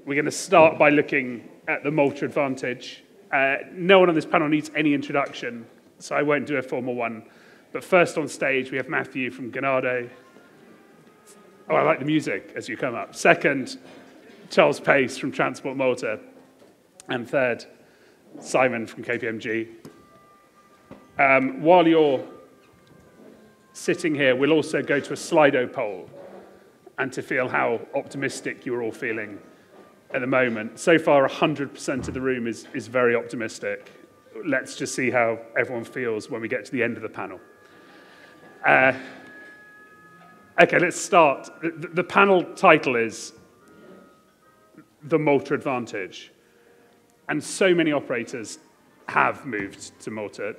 We're going to start by looking at the Malta advantage. No one on this panel needs any introduction, so I won't do a formal one. But first on stage, we have Matthew from Ganado. Oh, I like the music as you come up. Second, Charles Pace from Transport Malta. And third, Simon from KPMG. While you're sitting here, we'll also go to a Slido poll and to feel how optimistic you're all feeling at the moment. So far, 100% of the room is very optimistic. Let's just see how everyone feels when we get to the end of the panel. Okay, let's start. The panel title is The Malta Advantage. And so many operators have moved to Malta.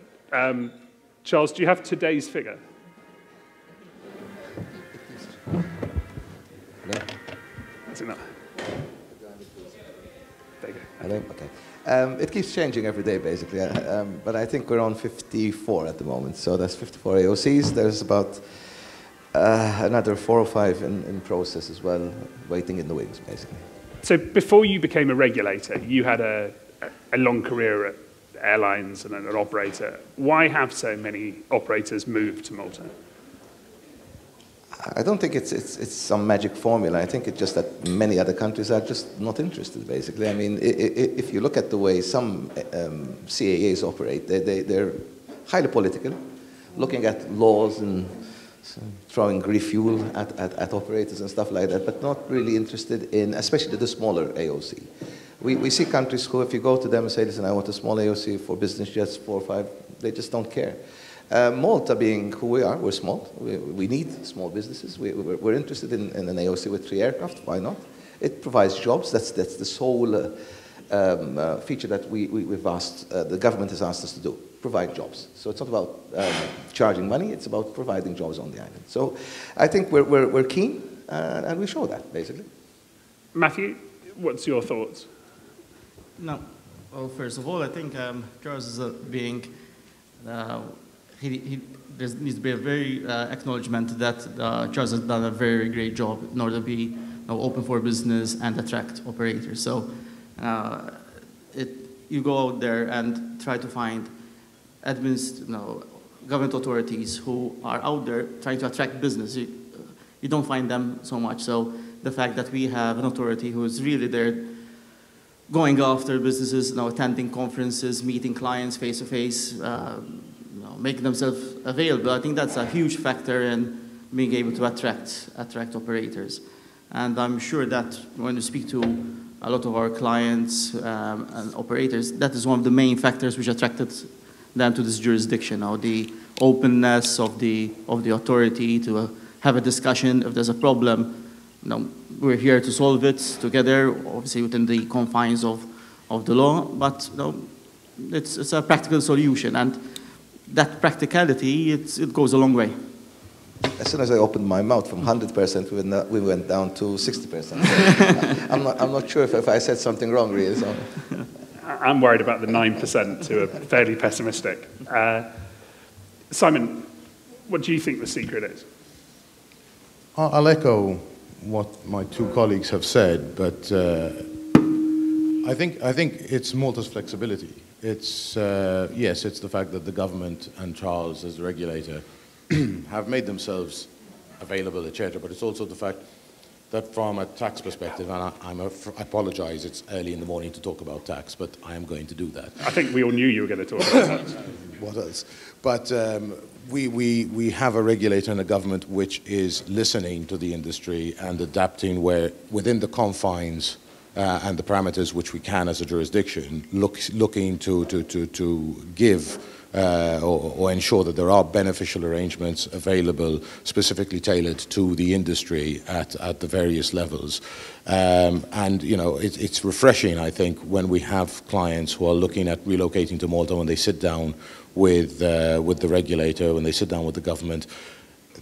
Charles, do you have today's figure? No. That's enough. There you go. I think, okay. It keeps changing every day, basically. But I think we're on 54 at the moment. So that's 54 AOCs. There's about another 4 or 5 in process as well, waiting in the wings, basically. So before you became a regulator, you had a long career at airlines and an operator. Why have so many operators moved to Malta? I don't think it's some magic formula. I think it's just that many other countries are just not interested, basically. I mean, if you look at the way some CAAs operate, they're highly political, looking at laws and throwing refuel at operators and stuff like that, but not really interested in, especially the smaller AOC. We see countries who, if you go to them and say, listen, I want a small AOC for business jets, 4 or 5, they just don't care. Malta being who we are, we're small. We need small businesses. We're interested in an AOC with 3 aircraft. Why not? It provides jobs. That's the sole feature that we've asked, the government has asked us to do, provide jobs. So it's not about charging money, it's about providing jobs on the island. So I think we're keen, and we show that, basically. Matthew, what's your thoughts? No. Well, first of all, I think Charles is being... there needs to be a very acknowledgement that Charles has done a very great job in order to be open for business and attract operators. So you go out there and try to find government authorities who are out there trying to attract business. You don't find them so much. So the fact that we have an authority who is really there going after businesses, attending conferences, meeting clients face to face, making themselves available, I think that's a huge factor in being able to attract operators. And I'm sure that when you speak to a lot of our clients and operators, that is one of the main factors which attracted them to this jurisdiction. The openness of the authority to have a discussion if there's a problem. We're here to solve it together, obviously within the confines of the law, but it's a practical solution, and that practicality, it goes a long way. As soon as I opened my mouth, from 100% we went down to 60%. I'm not sure if I said something wrong, really. So. I'm worried about the 9% who are fairly pessimistic. Simon, what do you think the secret is? I'll echo what my 2 colleagues have said, but I think it's Malta's flexibility. It's yes, it's the fact that the government and Charles, as the regulator, have made themselves available, etc. But it's also the fact that, from a tax perspective, and I apologise, it's early in the morning to talk about tax, but I am going to do that. I think we all knew you were going to talk about tax. What else? But we have a regulator and a government which is listening to the industry and adapting within the confines and the parameters which we can as a jurisdiction, looking to give or ensure that there are beneficial arrangements available specifically tailored to the industry at the various levels. And it's refreshing, I think, when we have clients who are looking at relocating to Malta, when they sit down with the regulator, when they sit down with the government,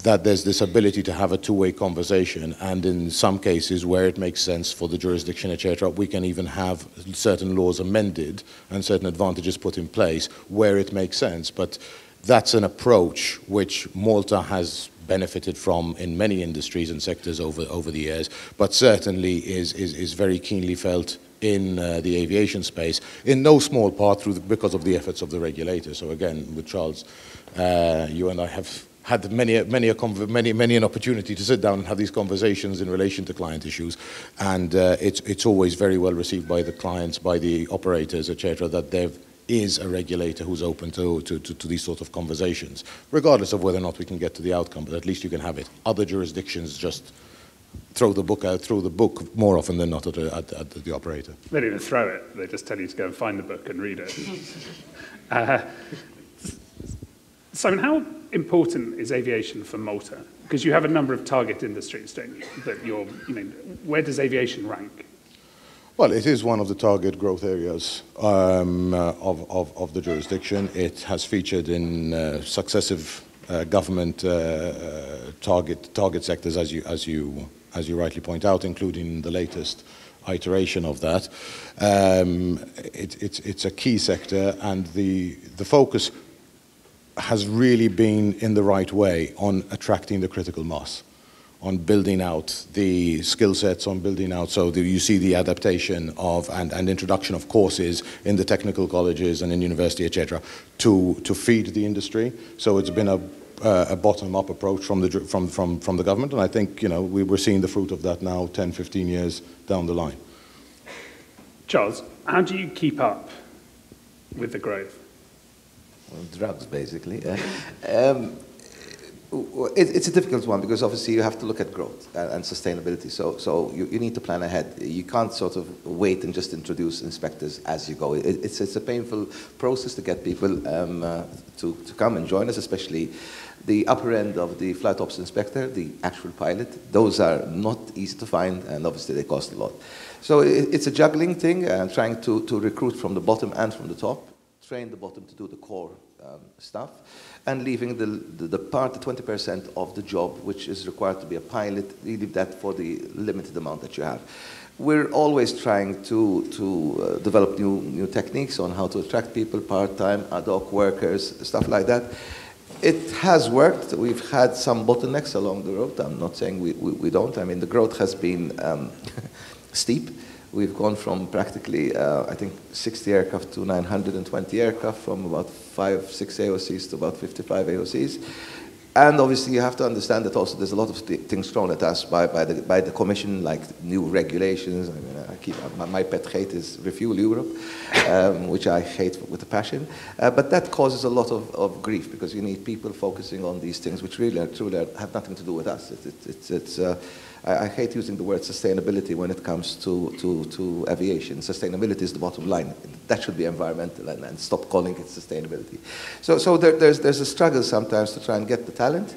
that there's this ability to have a two-way conversation, and in some cases where it makes sense for the jurisdiction, etc., we can even have certain laws amended and certain advantages put in place where it makes sense. But that's an approach which Malta has benefited from in many industries and sectors over the years, but certainly is very keenly felt in the aviation space, in no small part because of the efforts of the regulator. So again, with Charles, you and I have had many an opportunity to sit down and have these conversations in relation to client issues, and it's always very well received by the clients, by the operators, etc., that there is a regulator who's open to these sort of conversations, regardless of whether or not we can get to the outcome, but at least you can have it. Other jurisdictions just throw the book more often than not at the operator. They don't even throw it. They just tell you to go and find the book and read it. Simon, how important is aviation for Malta? Because you have a number of target industries, don't you? That where does aviation rank? Well, it is one of the target growth areas of the jurisdiction. It has featured in successive government target sectors, as you rightly point out, including the latest iteration of that. It's a key sector, and the focus has really been in the right way on attracting the critical mass, on building out the skill sets, on building out, so you see the adaptation of and introduction of courses in the technical colleges and in university, etc., to feed the industry. So it's been a bottom-up approach from the government, and I think we're seeing the fruit of that now 10, 15 years down the line. Charles, how do you keep up with the growth? Well, drugs, basically. It's a difficult one because obviously you have to look at growth and sustainability. So you need to plan ahead. You can't sort of wait and just introduce inspectors as you go. It's a painful process to get people to come and join us, especially the upper end of the flight ops inspector, the actual pilot. Those are not easy to find, and obviously they cost a lot. So it's a juggling thing, trying to recruit from the bottom and from the top, train the bottom to do the core stuff, and leaving the part, the 20% of the job, which is required to be a pilot, you leave that for the limited amount that you have. We're always trying to develop new techniques on how to attract people, part-time, ad hoc workers, stuff like that. It has worked. We've had some bottlenecks along the road. I'm not saying we don't. I mean, the growth has been steep. We've gone from practically, I think, 60 aircraft to 920 aircraft, from about 5, 6 AOCs to about 55 AOCs. And obviously, you have to understand that also there's a lot of things thrown at us by the Commission, like new regulations. I mean, my pet hate is Refuel Europe, which I hate with a passion. But that causes a lot of grief, because you need people focusing on these things which really truly have nothing to do with us. I hate using the word sustainability when it comes to aviation. Sustainability is the bottom line. That should be environmental, and stop calling it sustainability. So there's a struggle sometimes to try and get the talent.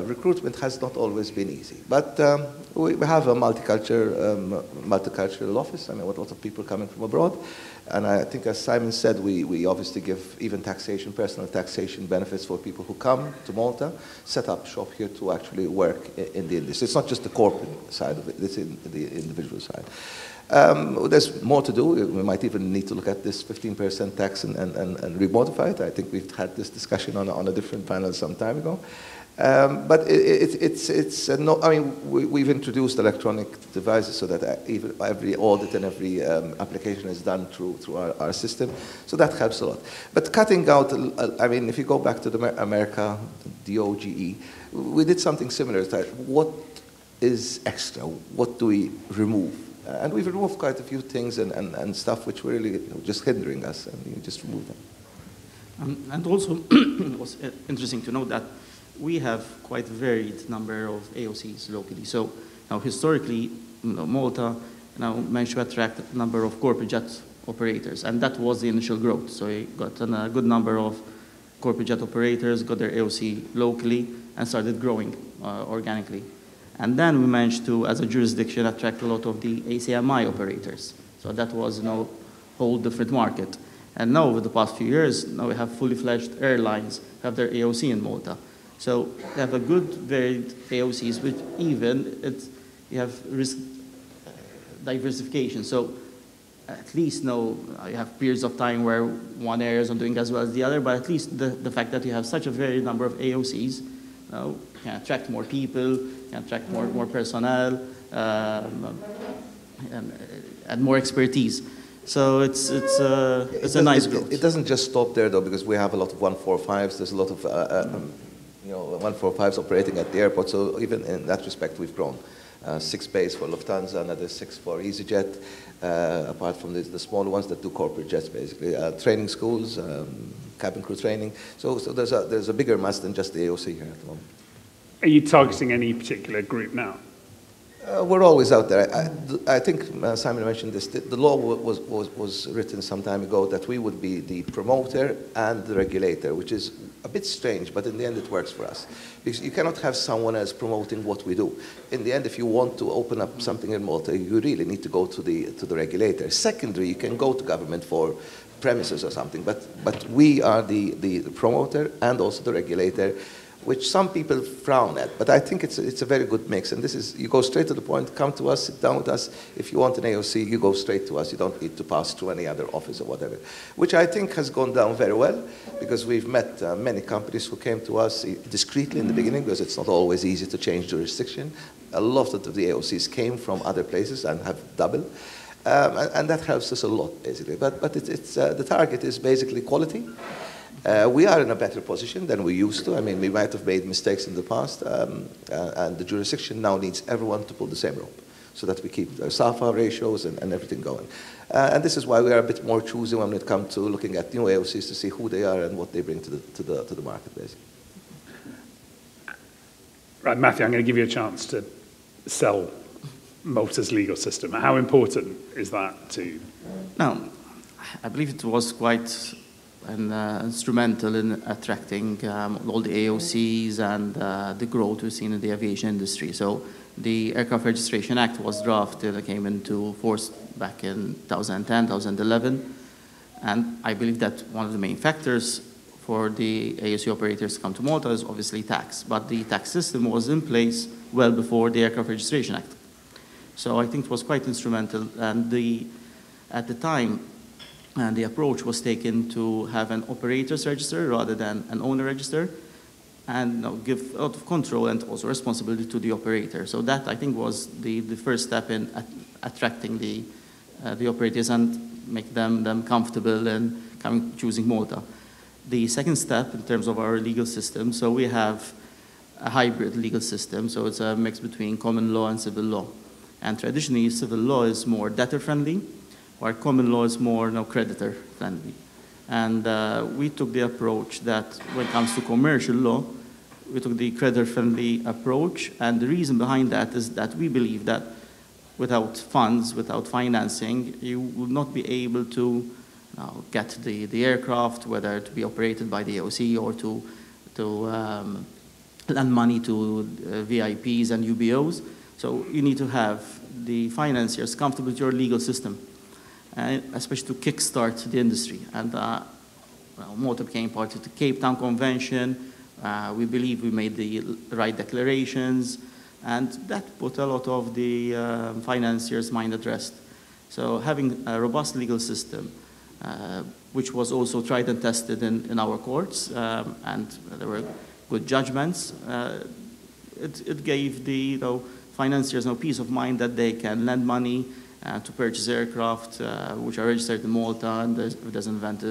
Recruitment has not always been easy. But we have a multicultural office. I mean, a lot of people coming from abroad. And I think, as Simon said, we obviously give even taxation, personal taxation benefits for people who come to Malta, set up shop here to actually work in the industry. It's not just the corporate side of it, it's in the individual side. There's more to do. We might even need to look at this 15% tax and remodify it. I think we've had this discussion on a different panel some time ago. But we've introduced electronic devices so that every audit and every application is done through our system. So that helps a lot. But cutting out, I mean, if you go back to America, the OGE, we did something similar. What is extra? What do we remove? And we've removed quite a few things and stuff which were really just hindering us, and you just remove them. And also, it was interesting to note that we have quite a varied number of AOCs locally. So now historically, Malta now managed to attract a number of corporate jet operators, and that was the initial growth. So we got a good number of corporate jet operators, got their AOC locally, and started growing organically. And then we managed to, as a jurisdiction, attract a lot of the ACMI operators. So that was a whole different market. And now, over the past few years, now we have fully fledged airlines have their AOC in Malta. So they have a good varied AOCs, which even you have risk diversification. So at least you have periods of time where one area is not doing as well as the other, but at least the fact that you have such a varied number of AOCs can attract more people, can attract more personnel, and more expertise. So it's a nice growth. It doesn't just stop there though, because we have a lot of 145s. There's a lot of 145s operating at the airport. So even in that respect, we've grown. 6 bays for Lufthansa, another 6 for EasyJet. Apart from the smaller ones that do corporate jets, basically training schools, cabin crew training. So there's a bigger mass than just the AOC here at the moment. Are you targeting any particular group now? We're always out there. I think Simon mentioned this. The law was written some time ago that we would be the promoter and the regulator, which is a bit strange, but in the end it works for us. Because you cannot have someone else promoting what we do. In the end, if you want to open up something in Malta, you really need to go to the regulator. Secondary, you can go to government for premises or something, but we are the promoter and also the regulator, which some people frown at, but I think it's a very good mix. And this is, you go straight to the point, come to us, sit down with us. If you want an AOC, you go straight to us. You don't need to pass through any other office or whatever, which I think has gone down very well, because we've met many companies who came to us discreetly in the beginning, because it's not always easy to change jurisdiction. A lot of the AOCs came from other places and have double. And that helps us a lot, basically. But the target is basically quality. We are in a better position than we used to. I mean, we might have made mistakes in the past, and the jurisdiction now needs everyone to pull the same rope, so that we keep the SAFA ratios and everything going. And this is why we are a bit more choosy when it comes to looking at new AOCs to see who they are and what they bring to the market, basically. Right, Matthew, I'm going to give you a chance to sell Malta's legal system. How important is that to you? Now, I believe it was quite instrumental in attracting all the AOCs and the growth we've seen in the aviation industry. So the Aircraft Registration Act was drafted, it came into force back in 2010, 2011. And I believe that one of the main factors for the AOC operators to come to Malta is obviously tax. But the tax system was in place well before the Aircraft Registration Act. So I think it was quite instrumental. And at the time, and the approach was taken to have an operator's register rather than an owner register, and give a lot of control and also responsibility to the operator. So that, I think, was the first step in attracting the operators and make them comfortable in choosing Malta. The second step in terms of our legal system, so we have a hybrid legal system, so it's a mix between common law and civil law. And traditionally, civil law is more debtor-friendly, while common law is more creditor-friendly. And we took the approach that when it comes to commercial law, we took the creditor-friendly approach. And the reason behind that is that we believe that without funds, without financing, you will not be able to get the aircraft, whether to be operated by the AOC or to lend money to VIPs and UBOs. So you need to have the financiers comfortable with your legal system, especially to kickstart the industry. And Malta became part of the Cape Town Convention. We believe we made the right declarations, and that put a lot of the financiers' mind at rest. So having a robust legal system, which was also tried and tested in our courts, and there were good judgments, it gave the financiers peace of mind that they can lend money to purchase aircraft which are registered in Malta, and if there's an event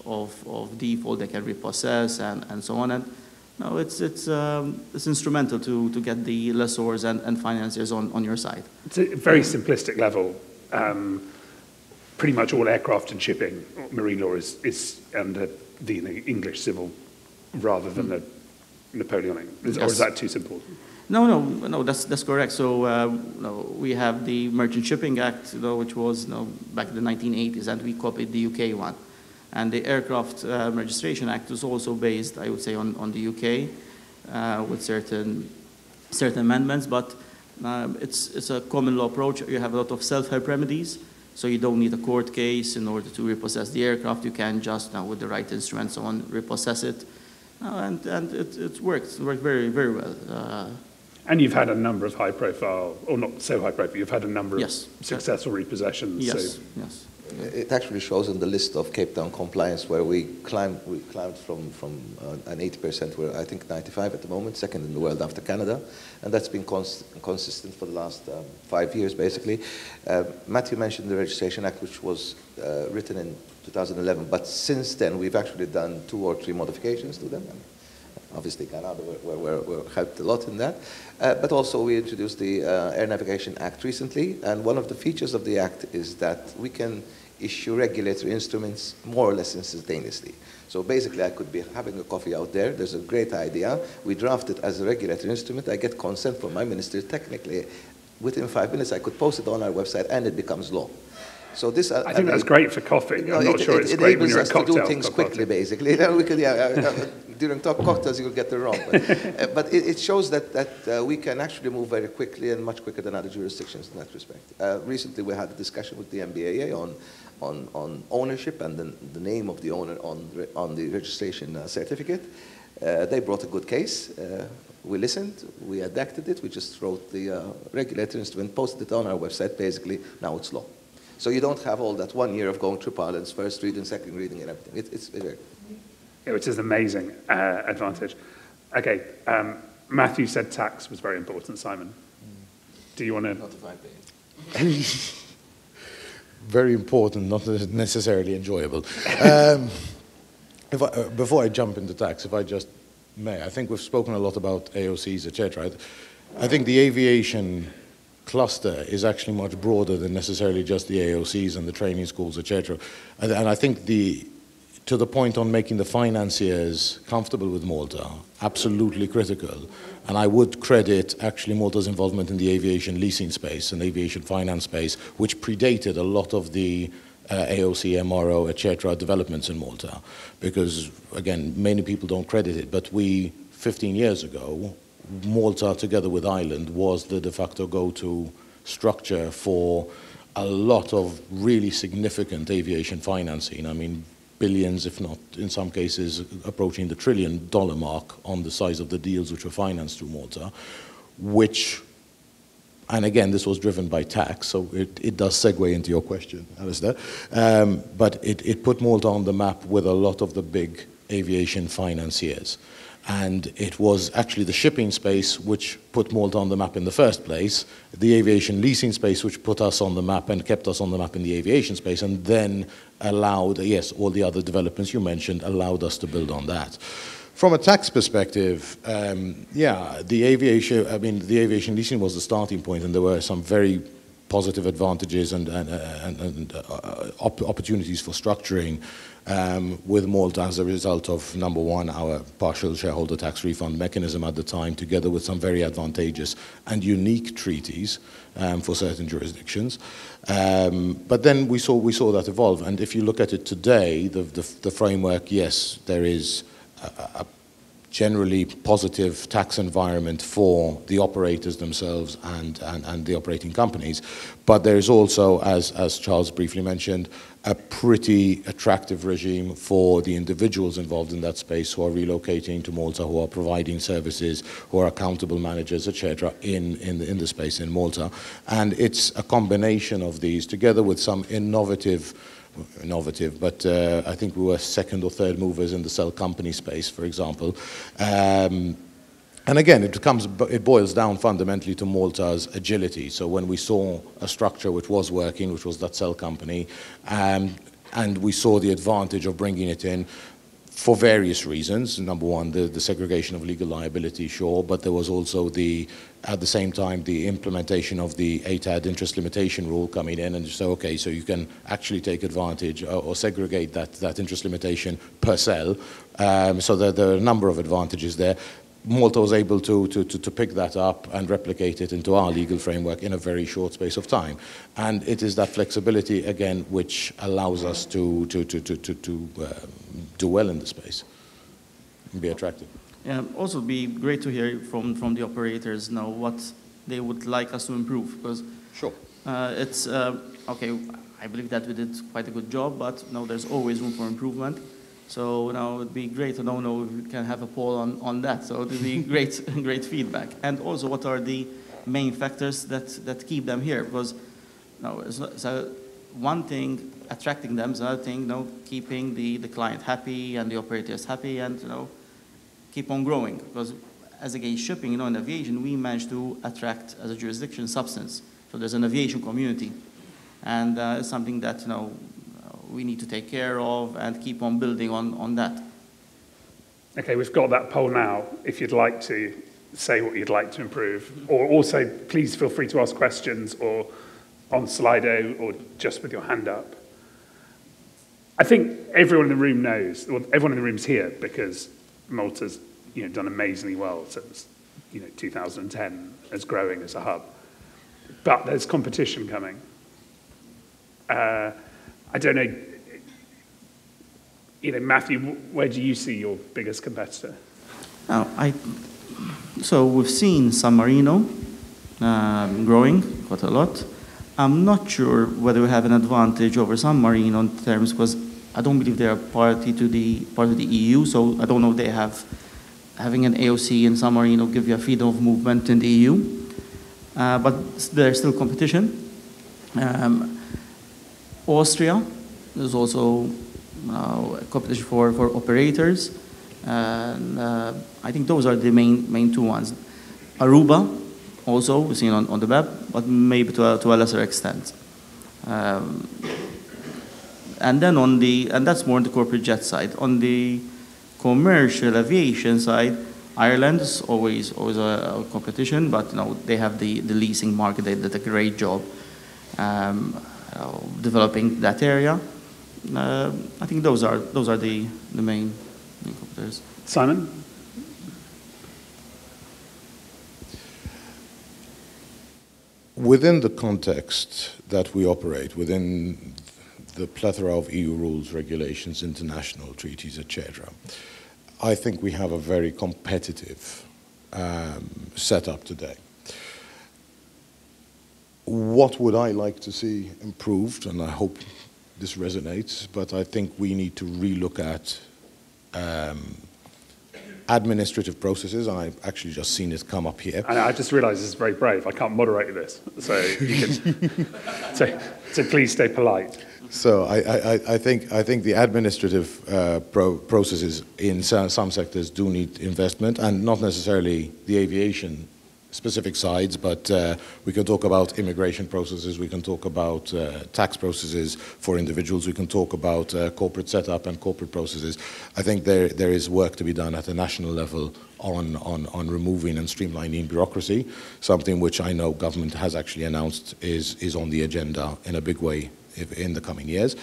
of default, they can repossess and so on. And no, it's instrumental to get the lessors and financiers on your side. It's a very simplistic level. Pretty much all aircraft and shipping, marine law is under the English civil rather than the Napoleonic. Or is that too simple? No, that's correct. So we have the Merchant Shipping Act, which was back in the 1980s, and we copied the UK one. And the Aircraft Registration Act is also based, I would say, on the UK with certain amendments, but it's a common law approach. You have a lot of self-help remedies, so you don't need a court case in order to repossess the aircraft. You can just, with the right instruments, repossess it. And it worked very, very well. And you've had a number of high-profile, or not so high-profile, you've had a number of successful repossessions. Yes, so yes. It actually shows in the list of Cape Town compliance where we climbed from an 80%, we're I think 95 at the moment, second in the world after Canada, and that's been consistent for the last 5 years basically. Matthew mentioned the Registration Act, which was written in 2011, but since then we've actually done 2 or 3 modifications to them. Obviously, Ganado were helped a lot in that. But also we introduced the Air Navigation Act recently, and one of the features of the Act is that we can issue regulatory instruments more or less instantaneously. So basically, I could be having a coffee out there, there's a great idea, we draft it as a regulatory instrument, I get consent from my minister, technically, within 5 minutes I could post it on our website and it becomes law. So this, I think that's great for coffee. I'm not sure it's great when you're at cocktail. It enables us to do things quickly, basically. We could, during top cocktails, you'll get it wrong. But it shows that we can actually move very quickly and much quicker than other jurisdictions in that respect. Recently, we had a discussion with the MBAA on ownership and the name of the owner on the registration certificate. They brought a good case. We listened, we adapted it, we just wrote the regulatory instrument, posted it on our website, basically, now it's law. So you don't have all that 1 year of going through Parliament's first reading, second reading, and everything. It's yeah, which is an amazing advantage. Okay, Matthew said tax was very important, Simon. Do you want to... Not paying. Very important, not necessarily enjoyable. Before I jump into tax, if I just may, I think we've spoken a lot about AOCs, etc. I think the aviation cluster is actually much broader than necessarily just the AOCs and the training schools, etc. And I think to the point on making the financiers comfortable with Malta, absolutely critical. And I would credit actually Malta's involvement in the aviation leasing space and aviation finance space, which predated a lot of the AOC, MRO, etc. developments in Malta. Because, again, many people don't credit it, but 15 years ago, Malta, together with Ireland, was the de facto go-to structure for a lot of really significant aviation financing. I mean, billions, if not in some cases approaching the $1 trillion mark on the size of the deals which were financed through Malta, which, and again, this was driven by tax, so it does segue into your question, Alistair, but it put Malta on the map with a lot of the big aviation financiers. And it was actually the shipping space which put Malta on the map in the first place, the aviation leasing space which put us on the map and kept us on the map in the aviation space, and then allowed, yes, all the other developments you mentioned allowed us to build on that. From a tax perspective, yeah, the aviation leasing was the starting point, and there were some very positive advantages and opportunities for structuring with Malta as a result of, number one, our partial shareholder tax refund mechanism at the time, together with some very advantageous and unique treaties for certain jurisdictions. But then we saw that evolve, and if you look at it today, the framework, yes, there is a generally positive tax environment for the operators themselves and the operating companies. But there is also, as Charles briefly mentioned, a pretty attractive regime for the individuals involved in that space who are relocating to Malta, who are providing services, who are accountable managers, etc., in the space in Malta. And it's a combination of these, together with some innovative, but I think we were second or third movers in the cell company space, for example. And again, it boils down fundamentally to Malta's agility. So when we saw a structure which was working, which was that cell company, and we saw the advantage of bringing it in for various reasons. Number one, the segregation of legal liability, sure, but there was also at the same time, the implementation of the ATAD interest limitation rule coming in, and so, okay, so you can actually take advantage or segregate that interest limitation per cell. So there are a number of advantages there. Malta was able to pick that up and replicate it into our legal framework in a very short space of time. And it is that flexibility, again, which allows us to do well in the space and be attractive. Yeah, also be great to hear from the operators now what they would like us to improve, because sure, it's okay. I believe that we did quite a good job, but no, there's always room for improvement. So now it'd be great to know if we can have a poll on that. So it'd be great feedback. And also, what are the main factors that keep them here? Because now, so one thing, attracting them is another thing, keeping the client happy and the operators happy, and keep on growing. Because as again shipping, in aviation, we managed to attract as a jurisdiction substance. So there's an aviation community, and it's something that we need to take care of and keep on building on that. Okay, we've got that poll now. If you'd like to say what you'd like to improve, or also please feel free to ask questions or on Slido or just with your hand up. I think everyone in the room knows, well, everyone in the room's here because Malta's done amazingly well since 2010 as growing as a hub. But there's competition coming. I don't know, Matthew, where do you see your biggest competitor? So we've seen San Marino growing quite a lot. I'm not sure whether we have an advantage over San Marino in terms, because I don't believe they are part of the EU, so I don't know if they having an AOC in San Marino give you a freedom of movement in the EU. But there's still competition. Austria, there's also competition for operators. And I think those are the main two ones. Aruba, also, we've seen on the map, but maybe to a lesser extent. And then and that's more on the corporate jet side. On the commercial aviation side, Ireland is always a competition, but they have the leasing market. They did a great job developing that area. I think those are the main competitors. Simon? Within the context that we operate, within the plethora of EU rules, regulations, international treaties, etc., I think we have a very competitive setup today. What would I like to see improved, and I hope this resonates, but I think we need to relook at administrative processes, and I've actually just seen it come up here. And I just realised this is very brave. I can't moderate this, so you can. so please stay polite. So I think the administrative processes in some sectors do need investment, and not necessarily the aviation specific sides, but we can talk about immigration processes, we can talk about tax processes for individuals, we can talk about corporate setup and corporate processes. I think there is work to be done at a national level on removing and streamlining bureaucracy, something which I know government has actually announced is on the agenda in a big way in the coming years.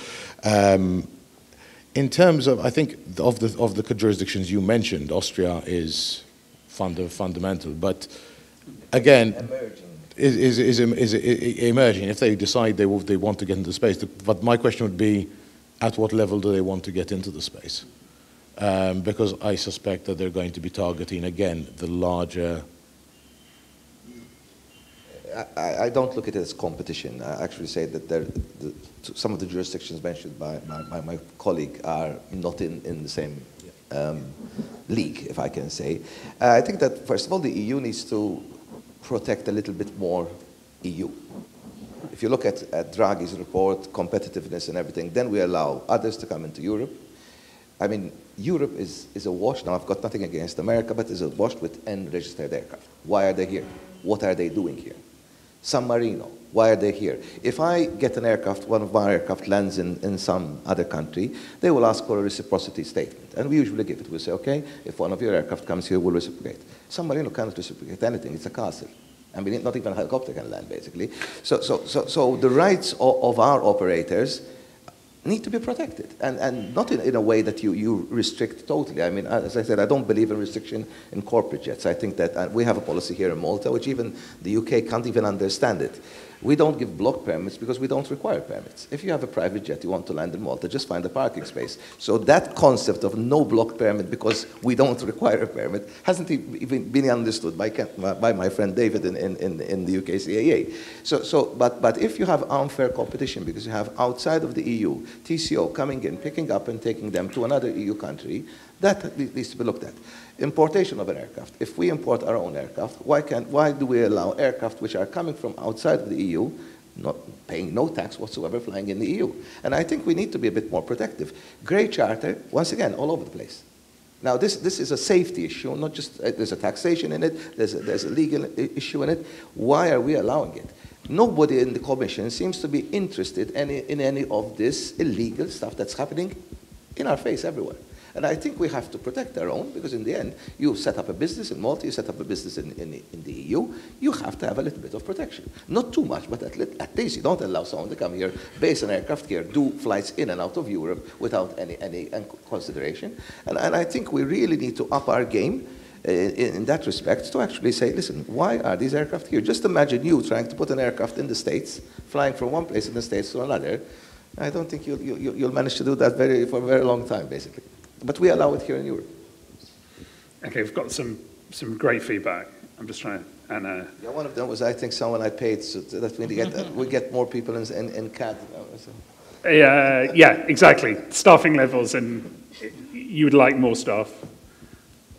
In terms of, I think, of the jurisdictions you mentioned, Austria is fundamental, but again, is emerging. If they decide they want to get into space, but my question would be, at what level do they want to get into the space? Because I suspect that they're going to be targeting, again, the larger... I don't look at it as competition. I actually say that some of the jurisdictions mentioned by my colleague are not in the same league, if I can say. I think that, first of all, the EU needs to protect a little bit more EU. If you look at Draghi's report, competitiveness and everything, then we allow others to come into Europe. I mean, Europe is awash. Now, I've got nothing against America, but is awash with unregistered aircraft. Why are they here? What are they doing here? San Marino, why are they here? If I get an aircraft, one of my aircraft lands in some other country, they will ask for a reciprocity statement. And we usually give it. We say, okay, if one of your aircraft comes here, we'll reciprocate. San Marino cannot reciprocate anything. It's a castle. I mean, not even a helicopter can land, basically. So the rights of our operators need to be protected, and not in a way that you restrict totally. I mean, as I said, I don't believe in restriction in corporate jets. I think that we have a policy here in Malta, which even the UK can't even understand it. We don't give block permits because we don't require permits. If you have a private jet, you want to land in Malta, just find a parking space. So that concept of no block permit because we don't require a permit hasn't even been understood by my friend David in the UK CAA. But if you have unfair competition because you have outside of the EU, TCO coming in, picking up and taking them to another EU country, that needs to be looked at. Importation of an aircraft. If we import our own aircraft, why do we allow aircraft which are coming from outside of the EU, not paying no tax whatsoever flying in the EU. And I think we need to be a bit more protective. Grey charter, once again, all over the place. Now, this is a safety issue, not just, there's a taxation in it, there's a legal issue in it. Why are we allowing it? Nobody in the Commission seems to be interested in any of this illegal stuff that's happening in our face everywhere. And I think we have to protect our own, because in the end, you set up a business in Malta, you set up a business in the EU, you have to have a little bit of protection. Not too much, but at least you don't allow someone to come here, base an aircraft here, do flights in and out of Europe without any consideration. And I think we really need to up our game in that respect to actually say, listen, why are these aircraft here? Just imagine you trying to put an aircraft in the States, flying from one place in the States to another. I don't think you'll manage to do that for a very long time, basically. But we allow it here in Europe. Okay, we've got some great feedback. I'm just trying to, and yeah, one of them was, I think, someone I paid so that we get more people in CAD. So. Yeah, exactly. Staffing levels, and you would like more staff.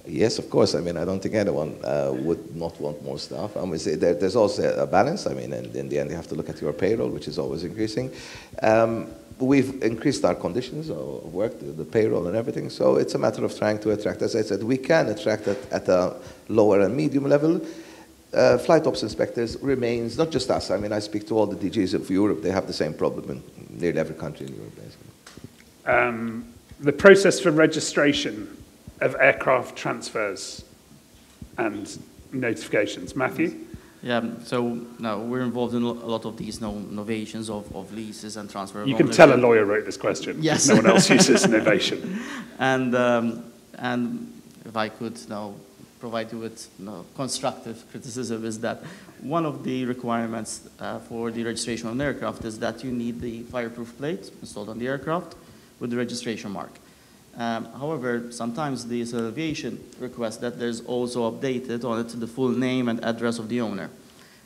Yes, of course. I mean, I don't think anyone would not want more staff. I would say there's also a balance. I mean, and in the end, you have to look at your payroll, which is always increasing. We've increased our conditions of work, the payroll and everything, so it's a matter of trying to attract. As I said, we can attract at a lower and medium level. Flight ops inspectors remains, not just us, I mean, I speak to all the DGs of Europe, they have the same problem in nearly every country in Europe, basically. The process for registration of aircraft transfers and notifications. Matthew? Yeah, so no, we're involved in a lot of these novations of leases and transfer. You can tell a lawyer wrote this question. Yes. No one else uses novation. And if I could now provide you with constructive criticism, is that one of the requirements for the registration of an aircraft is that you need the fireproof plate installed on the aircraft with the registration mark. However, sometimes the Aviation requests that there's also updated on it the full name and address of the owner.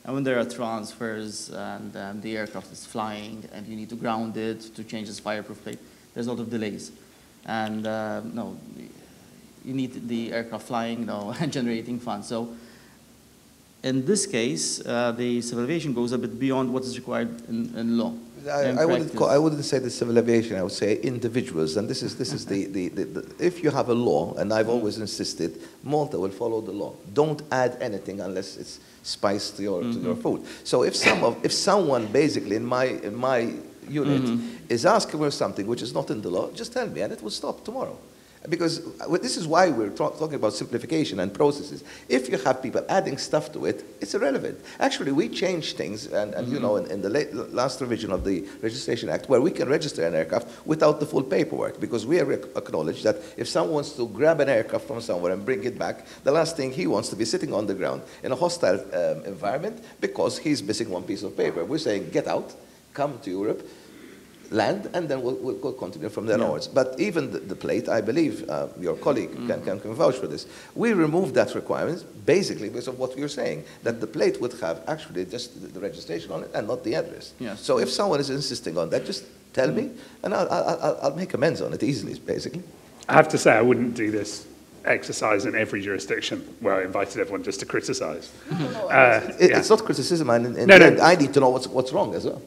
And when there are transfers and the aircraft is flying and you need to ground it to change its fireproof plate, there's a lot of delays. And no, you need the aircraft flying and generating funds. So in this case, the Civil Aviation goes a bit beyond what is required in law. I wouldn't say the civil aviation, I would say individuals. And this is if you have a law, and I've always insisted, Malta will follow the law. Don't add anything unless it's spice to your food. So if someone basically in my unit is asking for something which is not in the law, just tell me and it will stop tomorrow. Because this is why we're talking about simplification and processes. If you have people adding stuff to it, it's irrelevant. Actually, we changed things, and you know, in the last revision of the Registration Act, where we can register an aircraft without the full paperwork, because we have acknowledged that if someone wants to grab an aircraft from somewhere and bring it back, the last thing he wants to be sitting on the ground in a hostile environment because he's missing one piece of paper. We're saying, get out, come to Europe, land, and then we'll continue from there onwards. But even the plate, I believe your colleague can vouch for this. We removed that requirement basically because of what you're saying, that the plate would have actually just the registration on it and not the address. Yes. So if someone is insisting on that, just tell me, and I'll make amends on it easily, basically. I have to say, I wouldn't do this exercise in every jurisdiction where I invited everyone just to criticize. It's not criticism, and in the end, I need to know what's wrong as well.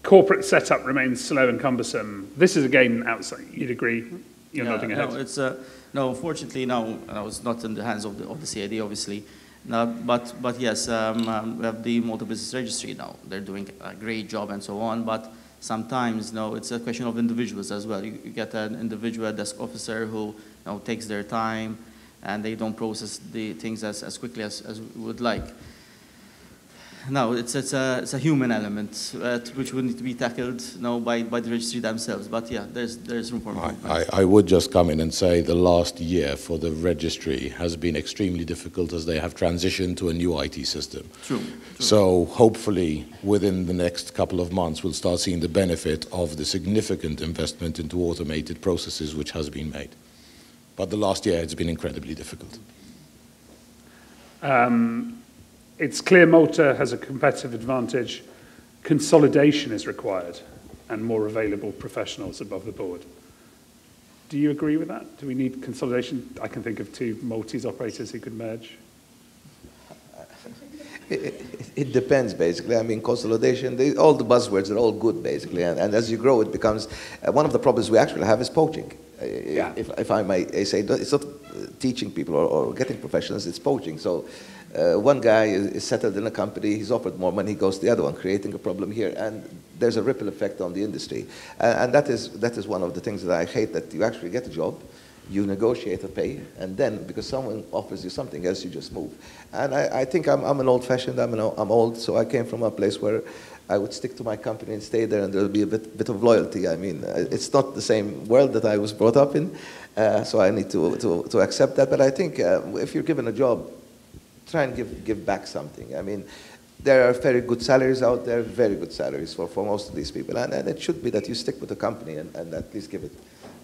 Corporate setup remains slow and cumbersome. This is again outside. You'd agree? You're nodding ahead. No, it's no. Unfortunately, no. It's not in the hands of the CID, obviously. No, but yes, we have the Malta Business Registry now. They're doing a great job and so on. But sometimes, no, it's a question of individuals as well. You get an individual desk officer who takes their time, and they don't process the things as quickly as we would like. No, it's a human element which would need to be tackled by the registry themselves. But yeah, there's room for improvement. I would just come in and say the last year for the registry has been extremely difficult as they have transitioned to a new IT system. True. So hopefully within the next couple of months we'll start seeing the benefit of the significant investment into automated processes which has been made. But the last year it's been incredibly difficult. It's clear Malta has a competitive advantage. Consolidation is required and more available professionals above the board. Do you agree with that? Do we need consolidation? I can think of two Maltese operators who could merge. It depends, basically. I mean, consolidation, all the buzzwords are all good, basically. And as you grow, it becomes, one of the problems we actually have is poaching. Yeah. If I may say, it's not teaching people or getting professionals, it's poaching. So one guy is settled in a company, he's offered more money, he goes to the other one, creating a problem here. And there's a ripple effect on the industry. And that is one of the things that I hate, that you actually get a job, you negotiate a pay, and then, because someone offers you something else, you just move. And I think I'm an old-fashioned, I'm old, so I came from a place where I would stick to my company and stay there, and there'll be a bit of loyalty. I mean, it's not the same world that I was brought up in, so I need to accept that. But I think if you're given a job, try and give back something. I mean, there are very good salaries out there, very good salaries for most of these people, and it should be that you stick with the company and at least give it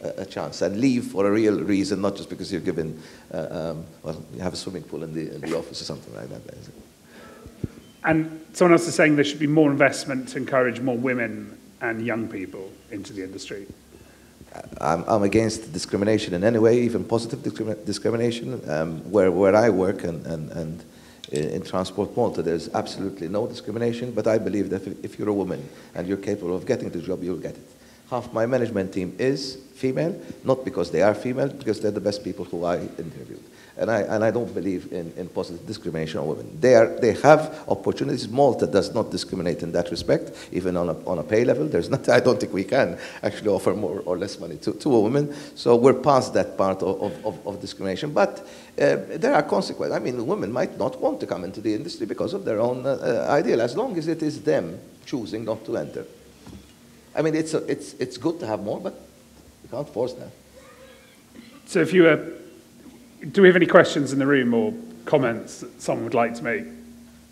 a chance and leave for a real reason, not just because you're given, well, you have a swimming pool in the office or something like that. And someone else is saying there should be more investment to encourage more women and young people into the industry. I'm against discrimination in any way, even positive discrimination. Where I work and in Transport Malta, there's absolutely no discrimination, but I believe that if you're a woman and you're capable of getting the job, you'll get it. Half my management team is female, not because they are female, because they're the best people who I interviewed. And I don't believe in positive discrimination on women. They have opportunities. Malta does not discriminate in that respect, even on a pay level. I don't think we can actually offer more or less money to a woman. So we're past that part of discrimination. But there are consequences. I mean, women might not want to come into the industry because of their own ideal, as long as it is them choosing not to enter. I mean, it's good to have more, but you can't force that. So if you were, do we have any questions in the room or comments that someone would like to make,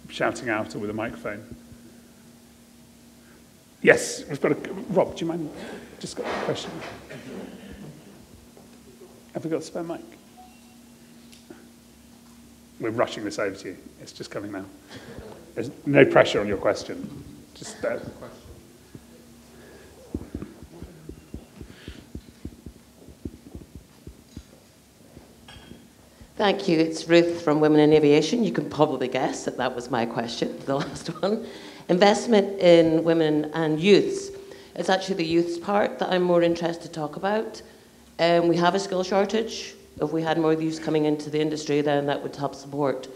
shouting out or with a microphone? Yes, we've got Rob, do you mind? Just got a question. Have we got a spare mic? We're rushing this over to you. It's just coming now. There's no pressure on your question. Just Thank you. It's Ruth from Women in Aviation. You can probably guess that was my question, the last one. Investment in women and youths. It's actually the youths part that I'm more interested to talk about. We have a skill shortage. If we had more youths coming into the industry, then that would help support.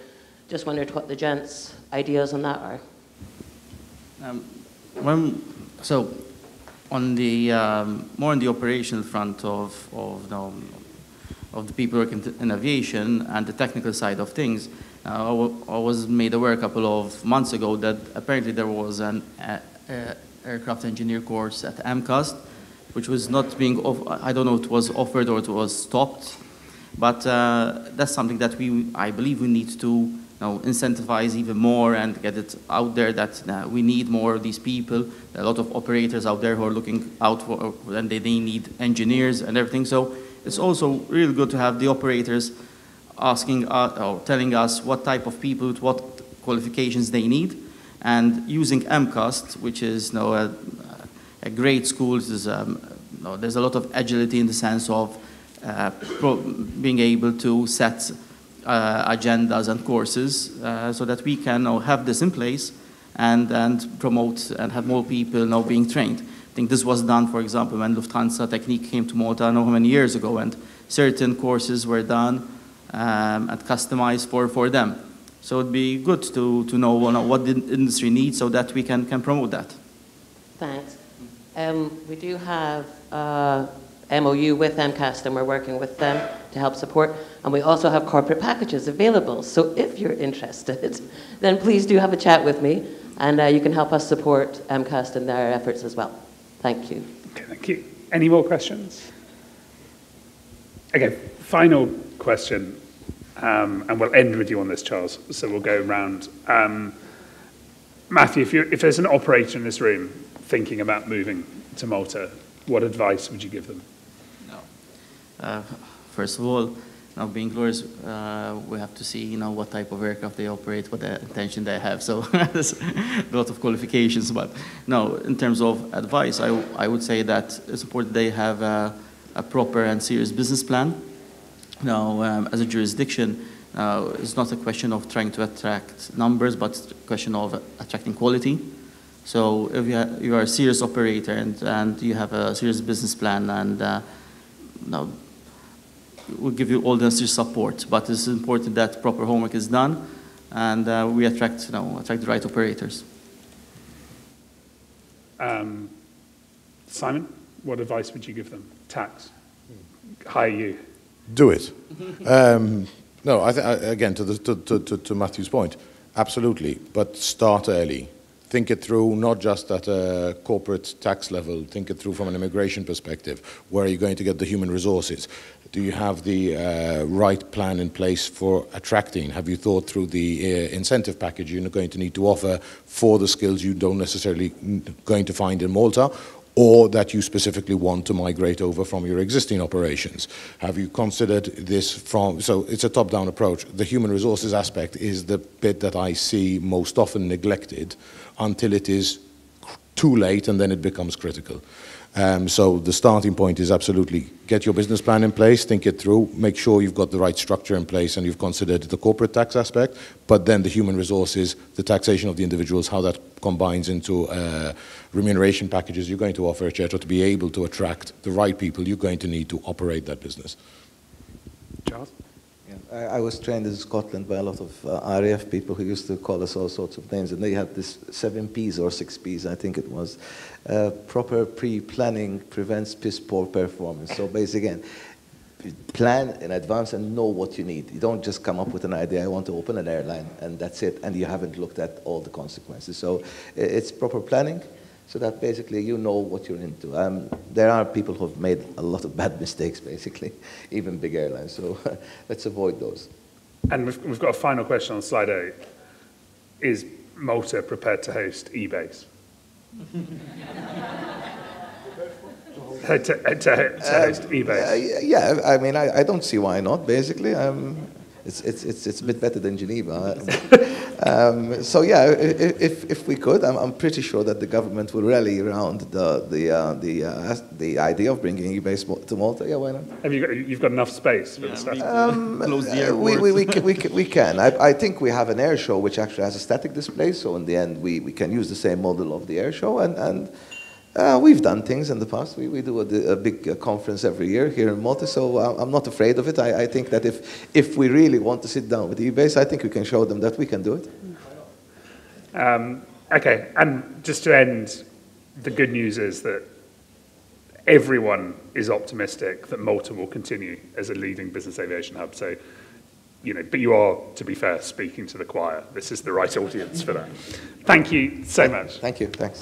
Just wondered what the gents' ideas on that are. So, on the more on the operational front of the people working in aviation and the technical side of things, I was made aware a couple of months ago that apparently there was an aircraft engineer course at MCAST, which was not being, I don't know if it was offered or it was stopped, but that's something that I believe we need to incentivize even more and get it out there that we need more of these people. There are a lot of operators out there who are looking out for, and they need engineers and everything. So it's also really good to have the operators asking or telling us what type of people, with what qualifications they need, and using MCAST, which is a great school. There's a lot of agility in the sense of being able to set agendas and courses so that we can have this in place and promote and have more people being trained. I think this was done, for example, when Lufthansa Technique came to Malta, I don't know how many years ago, and certain courses were done and customized for them. So it'd be good to know what the industry needs so that we can promote that. Thanks. We do have MOU with MCAST, and we're working with them to help support. And we also have corporate packages available. So if you're interested, then please do have a chat with me, and you can help us support MCAST in their efforts as well. Thank you. Okay, thank you. Any more questions? Okay, final question, and we'll end with you on this, Charles. So we'll go round. Matthew, if there's an operator in this room thinking about moving to Malta, what advice would you give them? First of all, being glorious, we have to see what type of aircraft they operate, what intention they have. So there's a lot of qualifications. But no, in terms of advice, I would say that it's important they have a proper and serious business plan. Now, as a jurisdiction, It's not a question of trying to attract numbers, but it's a question of attracting quality. So if you are a serious operator and you have a serious business plan, and we'll give you all the necessary support, but it's important that proper homework is done, and we attract the right operators. Simon, what advice would you give them? Tax. Hire you. Do it. No, again, to Matthew's point, absolutely, but start early. Think it through, not just at a corporate tax level, think it through from an immigration perspective. Where are you going to get the human resources? Do you have the right plan in place for attracting? Have you thought through the incentive package you're going to need to offer for the skills you don't necessarily going to find in Malta, or that you specifically want to migrate over from your existing operations? Have you considered this so it's a top-down approach. The human resources aspect is the bit that I see most often neglected until it is too late, and then it becomes critical. So the starting point is absolutely get your business plan in place, think it through, make sure you've got the right structure in place and you've considered the corporate tax aspect, but then the human resources, the taxation of the individuals, how that combines into remuneration packages you're going to offer, etc., to be able to attract the right people you're going to need to operate that business. Charles? I was trained in Scotland by a lot of RAF people who used to call us all sorts of names, and they had this 7 Ps or 6 Ps, I think it was. Proper pre-planning prevents piss-poor performance. So basically, again, plan in advance and know what you need. You don't just come up with an idea, I want to open an airline, and that's it, and you haven't looked at all the consequences. So it's proper planning, so that basically you know what you're into. There are people who have made a lot of bad mistakes, basically, even big airlines. So let's avoid those. And we've got a final question on slide 8. Is Malta prepared to host eBase? to host eBase? Yeah, I mean, I don't see why not, basically. It's a bit better than Geneva. So yeah, if we could, I'm pretty sure that the government will rally around the idea of bringing eBay to Malta. Yeah, why not? You've got enough space for the stuff? Close the airport. We can. I think we have an air show which actually has a static display, so in the end we can use the same model of the air show, and we've done things in the past. We do a big conference every year here in Malta, so I'm not afraid of it. I think that if we really want to sit down with eBase, I think we can show them that we can do it. Okay, and just to end, the good news is that everyone is optimistic that Malta will continue as a leading business aviation hub. So, but you are, to be fair, speaking to the choir. This is the right audience for that. Thank you so much. Thank you. Thanks.